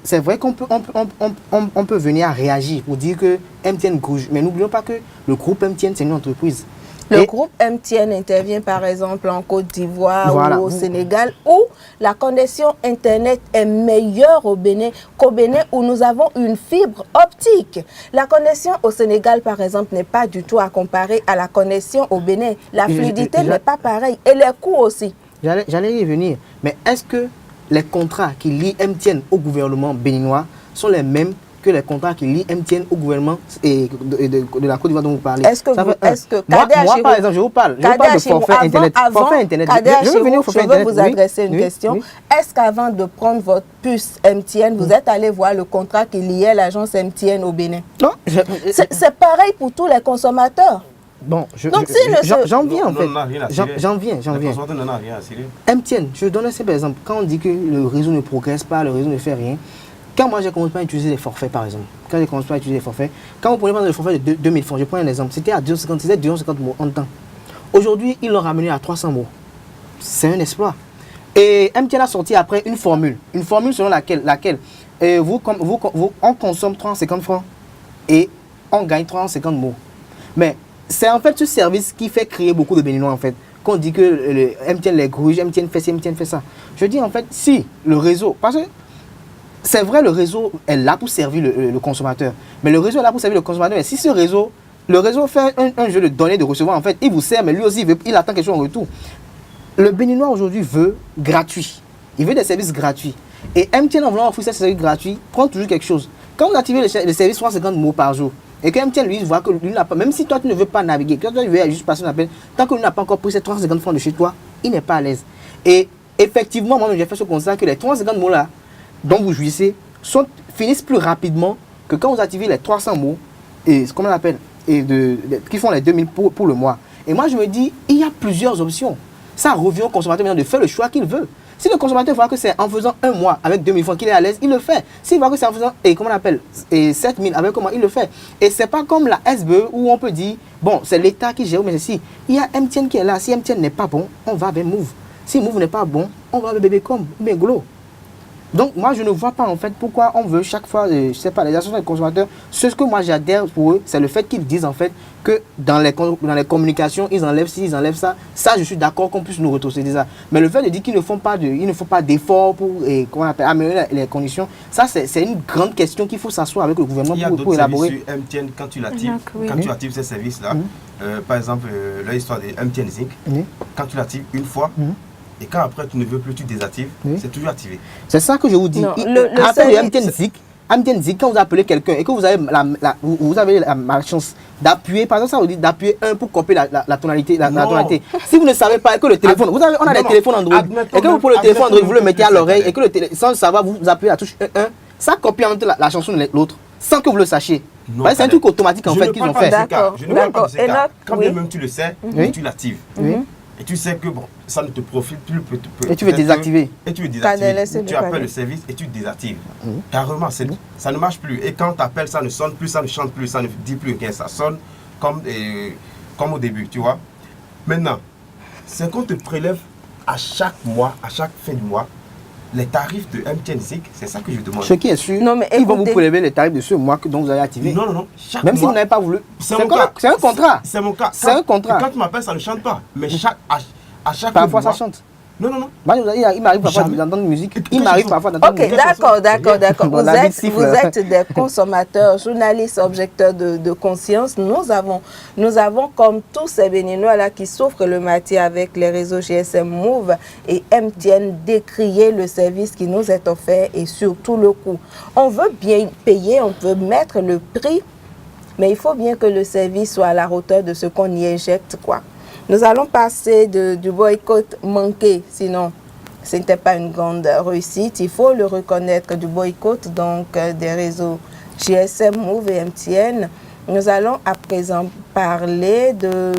C'est vrai qu'on peut venir à réagir pour dire que MTN grouge. Mais n'oublions pas que le groupe MTN, c'est une entreprise. Le groupe MTN intervient par exemple en Côte d'Ivoire ou au Sénégal où la connexion Internet est meilleure au Bénin qu'au Bénin où nous avons une fibre optique. La connexion au Sénégal par exemple n'est pas du tout à comparer à la connexion au Bénin. La fluidité n'est pas pareille et les coûts aussi. J'allais y venir. Mais est-ce que les contrats qui lient MTN au gouvernement béninois sont les mêmes que les contrats qui lient MTN au gouvernement et de la Côte d'Ivoire dont vous parlez? Est-ce que moi, par exemple, je vous parle de forfait Internet. Forfait Internet. Je veux vous adresser une question. Oui. Est-ce qu'avant de prendre votre puce MTN, vous êtes allé voir le contrat qui liait l'agence MTN au Bénin? Non. C'est pareil pour tous les consommateurs. Bon, j'en viens en fait. J'en viens. MTN, je donne un simple exemple. Quand on dit que le réseau ne progresse pas, le réseau ne fait rien, quand moi j'ai commencé à utiliser les forfaits par exemple, quand vous prenez le forfait de 2000 francs, je prends un exemple, c'était à 250 mots en temps. Aujourd'hui, ils l'ont ramené à 300 mots. C'est un exploit. Et MTN a sorti après une formule selon laquelle on consomme 350 francs et on gagne 350 mots. Mais c'est en fait ce service qui fait créer beaucoup de Béninois en fait. Qu'on dit que le MTN les grouille, MTN fait ci, MTN fait ça. Je dis en fait, si le réseau, parce que c'est vrai, le réseau est là pour servir le consommateur. Mais le réseau est là pour servir le consommateur. Mais si le réseau fait un jeu de donner et de recevoir, en fait, il vous sert, mais lui aussi, il attend quelque chose en retour. Le Béninois aujourd'hui veut gratuit. Il veut des services gratuits. Et MTN, en voulant offrir ces services gratuits, prend toujours quelque chose. Quand vous activez le service 350 mots par jour, et que MTN lui voit que lui n'a pas, même si toi tu ne veux pas naviguer, que toi tu veux juste passer un appel, tant que lui n'a pas encore pris ces 350 francs de chez toi, il n'est pas à l'aise. Et effectivement, moi j'ai fait ce constat que les 350 mots là, dont vous jouissez, finissent plus rapidement que quand vous activez les 300 mots, et comment on appelle, qui font les 2000 pour le mois. Et moi je me dis, il y a plusieurs options. Ça revient au consommateur maintenant de faire le choix qu'il veut. Si le consommateur voit que c'est en faisant un mois avec 2 000 francs qu'il est à l'aise, il le fait. S'il voit que c'est en faisant, comment on appelle, 7 000 avec comment, il le fait. Et c'est pas comme la SBE où on peut dire, bon, c'est l'État qui gère, mais si il y a MTN qui est là, si MTN n'est pas bon, on va avec Move. Si Move n'est pas bon, on va avec Bébécom, Glo. Donc moi je ne vois pas en fait pourquoi on veut chaque fois, je sais pas, les associations des consommateurs, ce que moi j'adhère pour eux, c'est le fait qu'ils disent en fait que dans les communications, ils enlèvent ci, ils enlèvent ça. Ça je suis d'accord qu'on puisse nous retrousser ça. Mais le fait de dire qu'ils ne font pas d'efforts pour améliorer les conditions, ça c'est une grande question qu'il faut s'asseoir avec le gouvernement pour élaborer. Il y a d'autres services sur MTN quand tu l'actives, quand tu actives ces services-là, par exemple l'histoire de MTN Zinc, quand tu l'actives une fois, et quand après tu ne veux plus, tu désactives, c'est toujours activé. C'est ça que je vous dis. Après le MTN Zik, quand vous appelez quelqu'un et que vous avez la malchance d'appuyer, par exemple, ça vous dit d'appuyer 1 pour copier la tonalité. Si vous ne savez pas que le téléphone, on a des téléphones Android, et que vous prenez le téléphone Android, vous le mettez à l'oreille, et que sans savoir, vous appuyez la touche 1, ça copie entre la chanson de l'autre, sans que vous le sachiez. C'est un truc automatique en fait qu'ils ont fait. Je ne parle pas de ce cas. Quand bien même tu le sais, tu l'actives. Et tu sais que bon, ça ne te profite plus. Et tu veux désactiver. Et tu veux désactiver. Tu appelles le service et tu désactives. Carrément, ça ne marche plus. Et quand tu appelles, ça ne sonne plus, ça ne chante plus, ça ne dit plus rien. Ça sonne comme au début, tu vois. Maintenant, c'est qu'on te prélève à chaque mois, à chaque fin du mois, les tarifs de MTN Zik, c'est ça que je demande. Ce qui est sûr, ils vont vous prélever les tarifs de ce mois dont vous avez activé. Non. Même si vous n'avez pas voulu. C'est un contrat. C'est mon cas. C'est un contrat. Quand tu m'appelles, ça ne chante pas. Mais à chaque parfois, mois, ça chante. Non. Il m'arrive parfois d'entendre musique. Il m'arrive parfois d'entendre musique. Ok, d'accord. Vous êtes des consommateurs, journalistes, objecteurs de conscience. Nous avons comme tous ces Béninois là qui souffrent le matin avec les réseaux GSM Move et MTN décrier le service qui nous est offert et surtout le coût. On veut bien payer, on peut mettre le prix, mais il faut bien que le service soit à la hauteur de ce qu'on y injecte, quoi. Nous allons passer du boycott manqué, sinon ce n'était pas une grande réussite. Il faut le reconnaître, du boycott donc des réseaux GSM, Move et MTN. Nous allons à présent parler de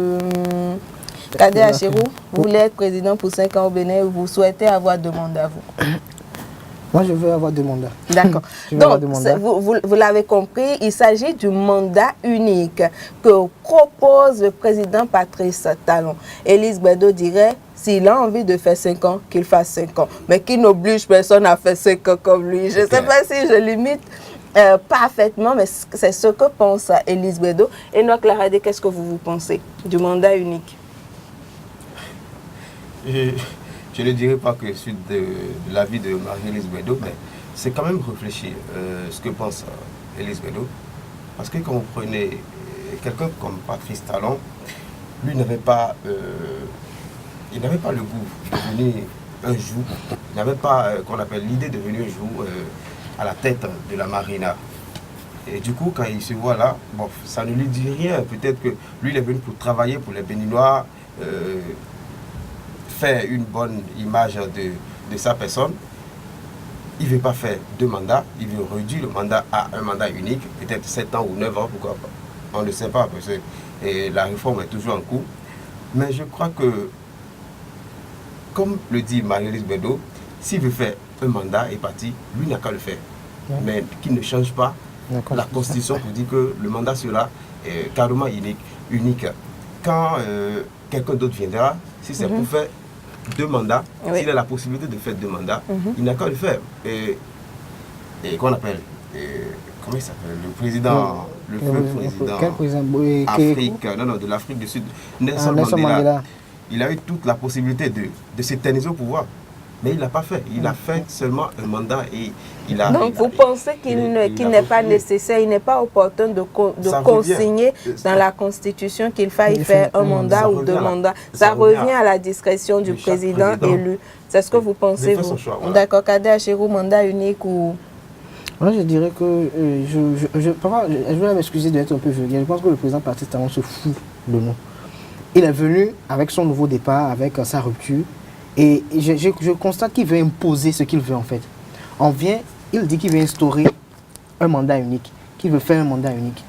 Kadé Achérou. Vous voulez être président pour 5 ans au Bénin ou vous souhaitez avoir 2 mandats, vous? Moi, je veux avoir 2 mandats. D'accord. Donc, vous l'avez compris, il s'agit du mandat unique que propose le président Patrice Talon. Élise Gbedo dirait, s'il a envie de faire 5 ans, qu'il fasse 5 ans. Mais qu'il n'oblige personne à faire 5 ans comme lui. Je ne sais pas si je limite parfaitement, mais c'est ce que pense Élise Gbedo. Et Enoch Laradé, qu'est-ce que vous pensez du mandat unique? Je ne dirais pas que suite de l'avis de Marie-Élise Gbedo, mais c'est quand même réfléchir ce que pense Élise Gbedo. Parce que quand vous prenez quelqu'un comme Patrice Talon, lui n'avait pas, il n'avait pas le goût de venir un jour, il n'avait pas qu'on appelle l'idée de venir un jour à la tête de la Marina. Et du coup, quand il se voit là, bon, ça ne lui dit rien. Peut-être que lui, il est venu pour travailler pour les Béninois, faire une bonne image de sa personne. Il ne veut pas faire 2 mandats, il veut réduire le mandat à un mandat unique, peut-être 7 ans ou 9 ans, pourquoi pas. On ne sait pas, parce que la réforme est toujours en cours. Mais je crois que, comme le dit Marie-Élise Gbedo, s'il veut faire un mandat et parti, lui n'a qu'à le faire. Mais qu'il ne change pas la Constitution pour dire que le mandat sera carrément unique. Quand quelqu'un d'autre viendra, si c'est pour faire 2 mandats, s'il a la possibilité de faire 2 mandats, il n'a qu'à le faire. Et qu'on appelle, comment il s'appelle, le président, le président de l'Afrique du Sud, Nelson Mandela. Il a eu toute la possibilité de s'éterniser au pouvoir. Mais il ne l'a pas fait. Il a fait seulement un mandat et il a... Donc vous pensez qu'il n'est pas nécessaire, il n'est pas opportun de consigner dans la Constitution qu'il faille faire un mandat ou 2 mandats. Ça revient à la discrétion du président élu. C'est ce que vous pensez, vous? D'accord, Kadé Achérou, mandat unique ou... Moi, je dirais que je vais m'excuser d'être un peu vulgaire. Je pense que le président Patrice Talon se fout de nous. Il est venu avec son nouveau départ, avec sa rupture. Et je constate qu'il veut imposer ce qu'il veut en fait. Il dit qu'il veut instaurer un mandat unique, qu'il veut faire un mandat unique.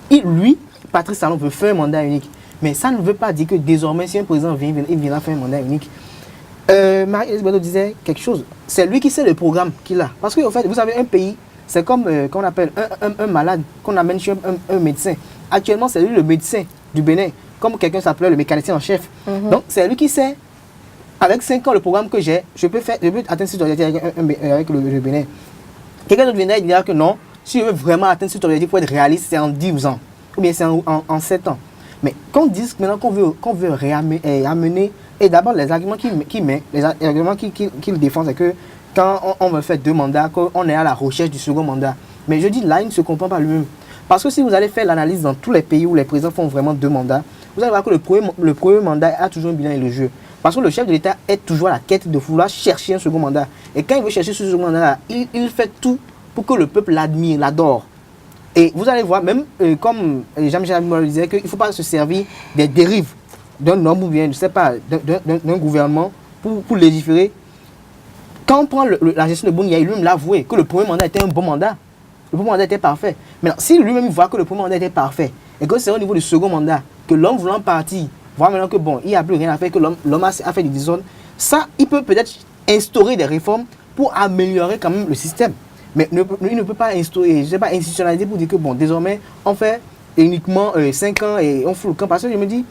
Lui, Patrice Talon veut faire un mandat unique. Mais ça ne veut pas dire que désormais, si un président vient, il viendra faire un mandat unique. Marie-Elisabeth disait quelque chose. C'est lui qui sait le programme qu'il a. Parce que, en fait, vous savez, un pays, c'est comme qu'on appelle un malade, qu'on amène chez un médecin. Actuellement, c'est lui le médecin du Bénin. Comme quelqu'un s'appelait le mécanicien en chef. Donc, c'est lui qui sait, avec 5 ans, le programme que j'ai, je peux atteindre cette objectif avec le Bénin. Quelqu'un d'autre viendrait et dira que non, si je veux vraiment atteindre cet objectif pour être réaliste, c'est en 10 ans. Ou bien c'est en 7 ans. Mais quand on dit maintenant qu'on veut amener, et d'abord les arguments qu'il met, les arguments qu'il défend, c'est que quand on veut faire 2 mandats, qu'on est à la recherche du second mandat. Mais je dis là, il ne se comprend pas lui-même. Parce que si vous allez faire l'analyse dans tous les pays où les présidents font vraiment 2 mandats, vous allez voir que le premier mandat a toujours un bilan et le jeu. Parce que le chef de l'État est toujours à la quête de vouloir chercher un second mandat. Et quand il veut chercher ce second mandat, il fait tout pour que le peuple l'admire, l'adore. Et vous allez voir, même comme Jean-Michel Abimboula disait, qu'il ne faut pas se servir des dérives d'un homme ou bien, je ne sais pas, d'un gouvernement pour légiférer. Quand on prend la gestion de Boun, il a lui-même l'avoué que le premier mandat était un bon mandat. Le premier mandat était parfait. Maintenant, si lui-même voit que le premier mandat était parfait, et que c'est au niveau du second mandat, que l'homme voulant partir, voit maintenant que bon, il n'y a plus rien à faire, que l'homme a fait des désordres, ça, il peut peut-être instaurer des réformes pour améliorer quand même le système. Mais il ne peut pas instaurer, je sais pas, institutionnaliser pour dire que bon, désormais, on fait uniquement 5 ans et on fout le camp. Parce que je me dis,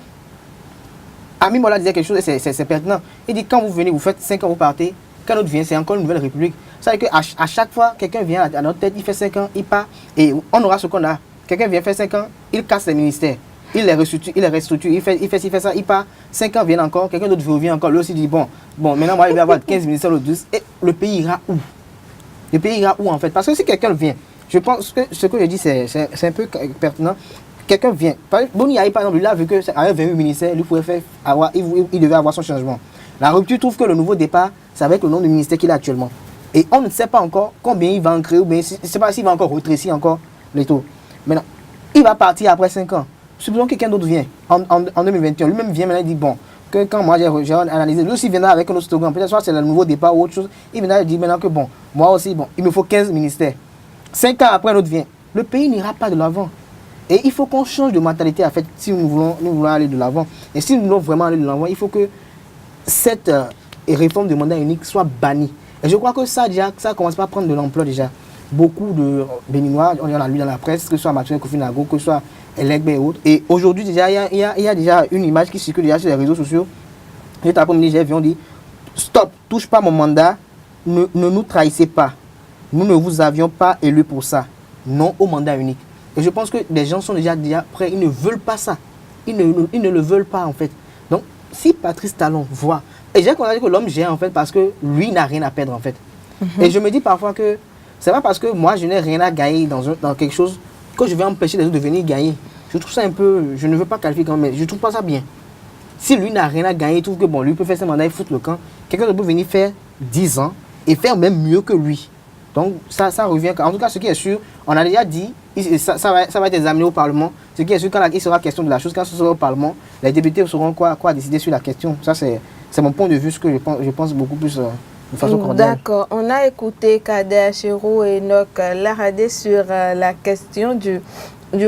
Ami Mola disait quelque chose et c'est pertinent. Il dit, quand vous venez, vous faites 5 ans, vous partez. Quand l'autre vient, c'est encore une nouvelle république. Ça veut dire qu'à chaque fois, quelqu'un vient à notre tête, il fait 5 ans, il part, et on aura ce qu'on a. Quelqu'un vient faire 5 ans, il casse les ministères. Il les restructure, il fait ça, il part, 5 ans viennent encore, quelqu'un d'autre revient encore, lui aussi dit bon, maintenant moi il va avoir 15 ministères ou 12, et le pays ira où? Le pays ira où en fait? Parce que si quelqu'un vient, je pense que ce que je dis c'est un peu pertinent, quelqu'un vient, Boni par exemple, il a vu qu'avec 28 ministères, il devait avoir son changement. La rupture trouve que le nouveau départ, c'est avec le nombre de ministères qu'il a actuellement. Et on ne sait pas encore combien il va en créer, ou bien je ne sais pas s'il va encore rétrécir encore les taux. Maintenant, il va partir après 5 ans. Supposons que quelqu'un d'autre vient en 2021. Lui-même vient maintenant et dit bon, que quand moi j'ai analysé, lui aussi viendra avec un autre slogan. Peut-être soit c'est le nouveau départ ou autre chose. Il viendra et dit maintenant que bon, moi aussi, bon, il me faut 15 ministères. 5 ans après, l'autre vient. Le pays n'ira pas de l'avant. Et il faut qu'on change de mentalité en fait si nous voulons aller de l'avant. Et si nous voulons vraiment aller de l'avant, il faut que cette réforme de mandat unique soit bannie. Et je crois que ça déjà, ça commence pas à prendre de l'ampleur déjà. Beaucoup de Béninois, on en a lu dans la presse, que ce soit Mathieu Kofi-Nago, que ce soit Elegbe et autres. Et aujourd'hui, déjà, il y a déjà une image qui circule déjà sur les réseaux sociaux. Cet après-midi, j'ai vu, on dit stop, touche pas mon mandat, ne nous trahissez pas. Nous ne vous avions pas élu pour ça. Non au mandat unique. Et je pense que les gens sont déjà prêts, ils ne veulent pas ça. Ils ne le veulent pas en fait. Donc, si Patrice Talon voit, et j'ai constaté que l'homme gère en fait parce que lui n'a rien à perdre en fait. Et je me dis parfois que c'est pas parce que moi je n'ai rien à gagner dans quelque chose que je vais empêcher les autres de venir gagner. Je trouve ça un peu, je ne veux pas qualifier quand même, mais je trouve pas ça bien. Si lui n'a rien à gagner, il trouve que bon, lui peut faire ses mandats, il fout le camp. Quelqu'un d'autre peut venir faire 10 ans et faire même mieux que lui. Donc ça revient. En tout cas, ce qui est sûr, on a déjà dit, ça va être examiné au Parlement. Ce qui est sûr, quand il sera question de la chose, quand ce sera au Parlement, les députés sauront quoi décider sur la question. Ça, c'est mon point de vue, ce que je pense beaucoup plus de façon cordiale. D'accord. On a écouté Kader Achero et Enoch Laradé sur la question du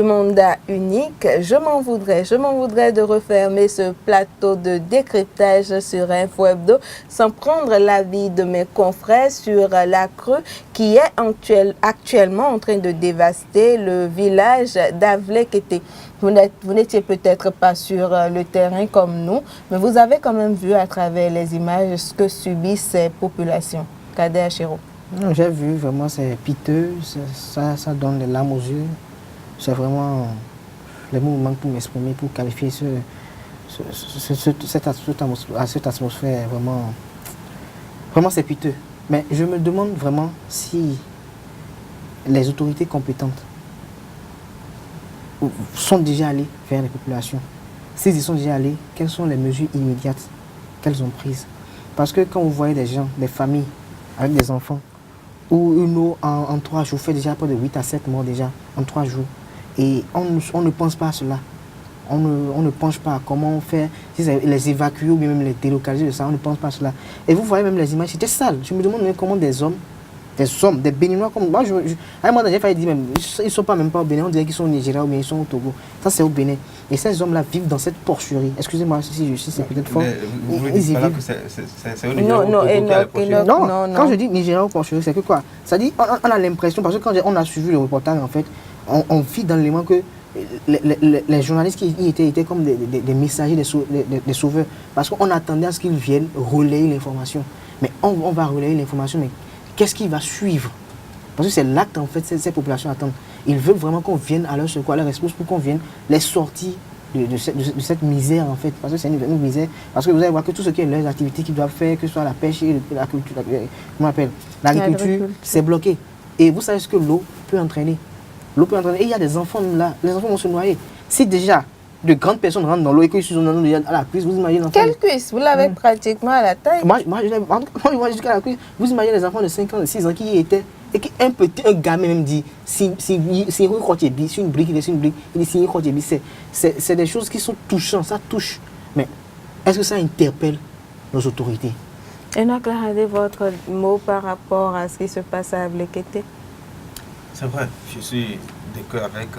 mandat unique. Je m'en voudrais de refermer ce plateau de décryptage sur Info Hebdo sans prendre l'avis de mes confrères sur la crue qui est actuellement en train de dévaster le village d'Avlekete. Vous n'étiez peut-être pas sur le terrain comme nous, mais vous avez quand même vu à travers les images ce que subissent ces populations. Kader Achero. J'ai vu, vraiment c'est piteux, ça donne les larmes aux yeux. C'est vraiment les mots manquent pour m'exprimer, pour qualifier cette atmosphère vraiment c'est piteux. Mais je me demande vraiment si les autorités compétentes sont déjà allées vers les populations. S'ils y sont déjà allés, quelles sont les mesures immédiates qu'elles ont prises? Parce que quand vous voyez des gens, des familles avec des enfants, où une eau en 3 jours fait déjà près de 8 à 7 morts déjà en 3 jours. Et on ne pense pas à cela. On ne pense pas à comment faire, si les évacuer ou même les délocaliser de ça, on ne pense pas à cela. Et vous voyez même les images, c'était sale. Je me demande même comment des hommes des hommes, des Béninois comme moi. À un moment donné, j'ai failli dire même, ils ne sont pas même pas au Bénin, on dirait qu'ils sont au Nigeria ou bien ils sont au Togo. Ça, c'est au Bénin. Et ces hommes-là vivent dans cette porcherie. Excusez-moi si c'est peut-être fort. Vous voulez dire par là que c'est au Nigeria Non, ou au Togo qu'il y a la porcherie? Non, quand je dis Nigeria ou porcherie, c'est que quoi? Ça dit, on a l'impression, parce que quand on a suivi le reportage, en fait, on vit dans l'élément que les journalistes qui y étaient comme des messagers, des sauveurs. Parce qu'on attendait à ce qu'ils viennent relayer l'information. Mais on va relayer l'information, mais qu'est-ce qui va suivre? Parce que c'est l'acte, en fait, ces populations attendent. Ils veulent vraiment qu'on vienne à leur secours, à leur rescousse, pour qu'on vienne les sortir de cette misère, en fait. Parce que c'est une misère. Parce que vous allez voir que tout ce qui est leurs activités qu'ils doivent faire, que ce soit la pêche et la culture, comment on appelle, l'agriculture, c'est bloqué. Et vous savez ce que l'eau peut entraîner. L'eau peut entraîner. Et il y a des enfants là, les enfants vont se noyer. Si déjà de grandes personnes rentrent dans l'eau et qu'ils sont dans l'eau à la cuisse, vous imaginez l'enfant. Quelle cuisse? Vous l'avez pratiquement à la taille. Moi je vois jusqu'à la cuisse. Vous imaginez les enfants de 5 ans, de 6 ans qui y étaient. Et un gamin même dit, si une brique, il dit, c'est des choses qui sont touchantes, ça touche. Mais est-ce que ça interpelle nos autorités? Enoch Lahade, votre mot par rapport à ce qui se passe à Ablekete? C'est vrai, je suis d'accord avec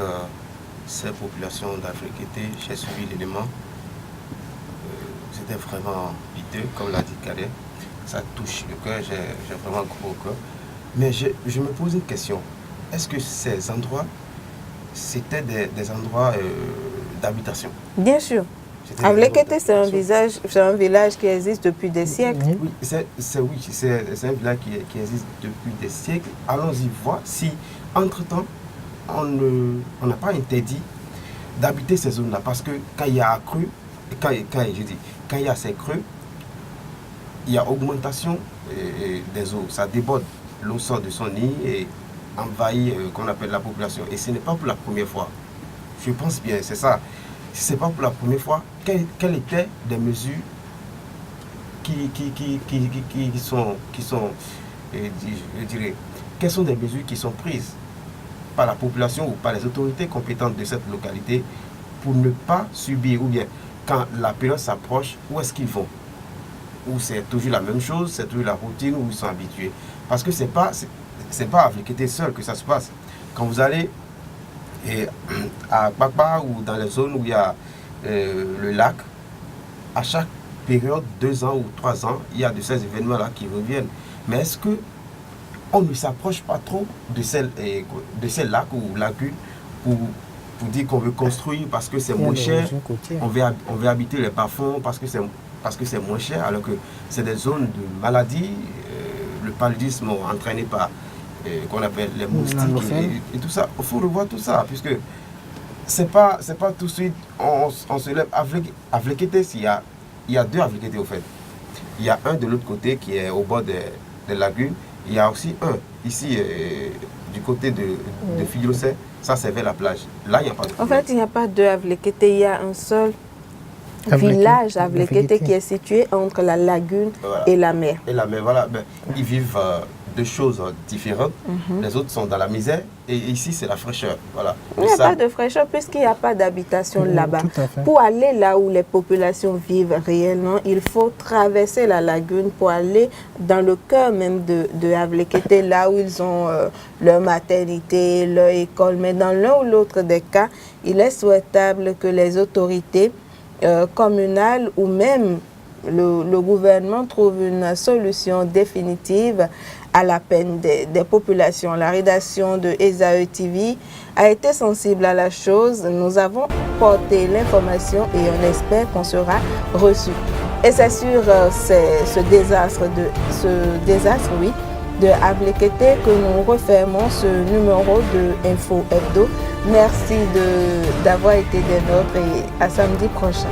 ces populations d'Ablekete. J'ai suivi l'élément. C'était vraiment piteux, comme l'a dit Kader. Ça touche le cœur, j'ai vraiment gros cœur. Mais je me pose une question. Est-ce que ces endroits, c'était des endroits d'habitation? Bien sûr. Ablekete, c'est un village qui existe depuis des siècles. Oui, c'est un village qui existe depuis des siècles. Allons-y voir si, entre-temps, on n'a pas interdit d'habiter ces zones-là. Parce que quand il y a crue, quand il y a ces crues, il y a augmentation des eaux. Ça déborde. L'eau sort de son nid et envahit qu'on appelle la population. Et ce n'est pas pour la première fois. Je pense bien, c'est ça. Si ce n'est pas pour la première fois, quelles étaient des mesures qui sont je dirais, quelles sont des mesures qui sont prises par la population ou par les autorités compétentes de cette localité pour ne pas subir, ou bien quand la période s'approche, où est-ce qu'ils vont? Ou c'est toujours la même chose, c'est toujours la routine où ils sont habitués. Parce que c'est pas à Ablekete seul que ça se passe. Quand vous allez à Baba ou dans les zones où il y a le lac, à chaque période, 2 ans ou 3 ans, il y a de ces événements-là qui reviennent. Mais est-ce qu'on ne s'approche pas trop de ces lacs ou lagunes pour dire qu'on veut construire parce que c'est moins cher, on veut habiter les bas-fonds parce que c'est moins cher, alors que c'est des zones de maladie, le paludisme entraîné par qu'on appelle les moustiques et tout ça. Il faut revoir tout ça, puisque c'est pas tout de suite, on se lève. Ablekete, il y a 2 Ablekete au fait. Il y a un de l'autre côté qui est au bord des lagunes. Il y a aussi un ici du côté de Filosé. Ça, c'est vers la plage. Là, il n'y a pas de problème. En fait, il n'y a pas 2 Ablekete, il y a un seul village Ablekete qui est situé entre la lagune et la mer. Et la mer, voilà. Ben, ils vivent 2 choses différentes. Les autres sont dans la misère et ici, c'est la fraîcheur. Voilà. Il n'y a pas de fraîcheur puisqu'il n'y a pas d'habitation là-bas. Pour aller là où les populations vivent réellement, il faut traverser la lagune pour aller dans le cœur même de Ablekete, là où ils ont leur maternité, leur école. Mais dans l'un ou l'autre des cas, il est souhaitable que les autorités communales ou même le gouvernement trouve une solution définitive à la peine des populations. La rédaction de Esaü TV a été sensible à la chose. Nous avons porté l'information et on espère qu'on sera reçu. Et c'est sur ce désastre de Ablekete que nous refermons ce numéro de Info Hebdo. Merci d'avoir été des nôtres et à samedi prochain.